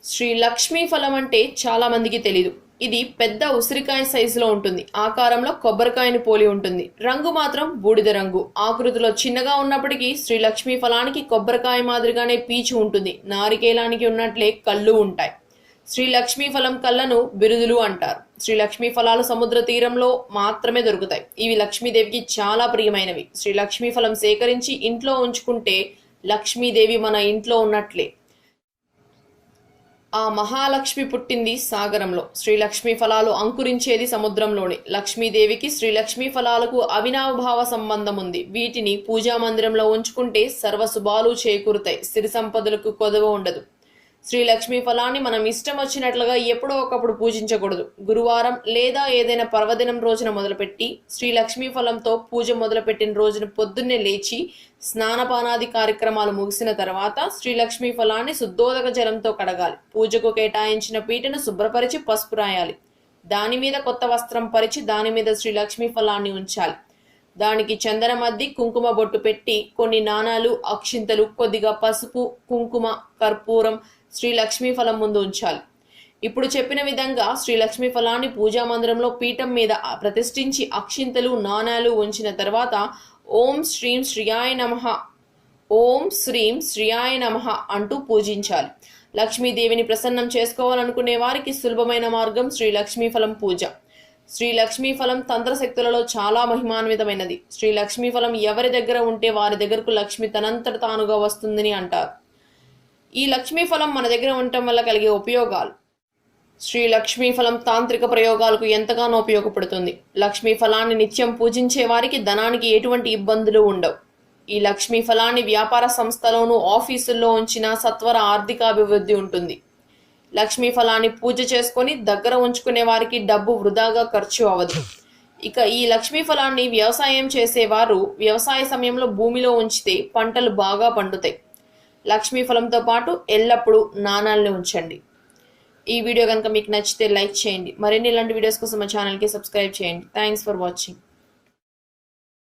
శ్రీ లక్ష్మీ ఫలం అంటే చాలా మందికి తెలీదు. ఇది పెద్ద ఉసిరికాయ సైజులో ఉంటుంది. ఆకారంలో కొబ్బరికాయని పోలి ఉంటుంది. రంగు మాత్రం బూడిద రంగు. ఆకృతిలో చిన్నగా ఉన్నప్పటికీ శ్రీ లక్ష్మీ ఫలానికి కొబ్బరికాయ మాదిరిగానే పీచు ఉంటుంది. నారికేలానికి ఉన్నట్లే కళ్ళు ఉంటాయి. శ్రీ లక్ష్మీ ఫలం కళ్ళను బిరుదులు అంటారు. శ్రీ లక్ష్మీ ఫలాలు సముద్ర తీరంలో మాత్రమే దొరుకుతాయి. ఇవి లక్ష్మీదేవికి చాలా ప్రియమైనవి. శ్రీ లక్ష్మీ ఫలం సేకరించి ఇంట్లో ఉంచుకుంటే లక్ష్మీదేవి మన ఇంట్లో ఉన్నట్లే. ఆ మహాలక్ష్మి పుట్టింది సాగరంలో. శ్రీలక్ష్మీ ఫలాలు అంకురించేది సముద్రంలోనే. లక్ష్మీదేవికి శ్రీలక్ష్మీ ఫలాలకు అవినాభావ సంబంధం ఉంది. వీటిని పూజా మందిరంలో ఉంచుకుంటే సర్వశుభాలు చేకూరుతాయి. సిరి సంపదలకు కొదవ ఉండదు. శ్రీలక్ష్మీ ఫలాన్ని మనం ఇష్టం వచ్చినట్లుగా ఎప్పుడో ఒకప్పుడు పూజించకూడదు. గురువారం లేదా ఏదైనా పర్వదినం రోజున మొదలుపెట్టి శ్రీలక్ష్మీ ఫలంతో పూజ మొదలుపెట్టిన రోజున పొద్దున్నే లేచి స్నానపానాది కార్యక్రమాలు ముగిసిన తర్వాత శ్రీలక్ష్మీ ఫలాన్ని శుద్ధోదక జలంతో కడగాలి. పూజకు కేటాయించిన పీటను శుభ్రపరిచి పసుపు రాయాలి. దాని మీద కొత్త వస్త్రం పరిచి దాని మీద శ్రీలక్ష్మీ ఫలాన్ని ఉంచాలి. దానికి చందనమద్ది కుంకుమ బొట్టు పెట్టి కొన్ని నాణాలు, అక్షింతలు, కొద్దిగా పసుపు, కుంకుమ, కర్పూరం శ్రీలక్ష్మీ ఫలం ముందు ఉంచాలి. ఇప్పుడు చెప్పిన విధంగా శ్రీలక్ష్మీ ఫలాన్ని పూజా మందిరంలో పీఠం మీద ప్రతిష్ఠించి అక్షింతలు, నాణాలు ఉంచిన తర్వాత ఓం శ్రీం శ్రీయాయ నమః, ఓం శ్రీం శ్రీయాయ నమః అంటూ పూజించాలి. లక్ష్మీదేవిని ప్రసన్నం చేసుకోవాలనుకునే వారికి సులభమైన మార్గం శ్రీలక్ష్మీ ఫలం పూజ. శ్రీలక్ష్మీ ఫలం తంత్రశక్తులలో చాలా మహిమాన్వితమైనది. శ్రీలక్ష్మీ ఫలం ఎవరి దగ్గర ఉంటే వారి దగ్గరకు లక్ష్మి తనంతట తానుగా వస్తుందని అంటారు. ఈ లక్ష్మీ ఫలం మన దగ్గర ఉండటం వల్ల కలిగే ఉపయోగాలు. శ్రీ లక్ష్మీ ఫలం తాంత్రిక ప్రయోగాలకు ఎంతగానో ఉపయోగపడుతుంది. లక్ష్మీ ఫలాన్ని నిత్యం పూజించే వారికి ధనానికి ఎటువంటి ఇబ్బందులు ఉండవు. ఈ లక్ష్మీ ఫలాన్ని వ్యాపార సంస్థలోనూ ఆఫీసుల్లో ఉంచిన సత్వర ఆర్థికాభివృద్ధి ఉంటుంది. లక్ష్మీ ఫలాన్ని పూజ చేసుకొని దగ్గర ఉంచుకునే వారికి డబ్బు వృధాగా ఖర్చు అవ్వదు. ఇక ఈ లక్ష్మీ ఫలాన్ని వ్యవసాయం చేసేవారు వ్యవసాయ సమయంలో భూమిలో ఉంచితే పంటలు బాగా పండుతాయి. లక్ష్మీ ఫలంతో పాటు ఎల్లప్పుడూ నాణాలను ఉంచండి. ఈ వీడియో కనుక మీకు నచ్చితే లైక్ చేయండి. మరిన్ని ఇలాంటి వీడియోస్ కోసం మా ఛానల్కి సబ్స్క్రైబ్ చేయండి. Thanks for watching.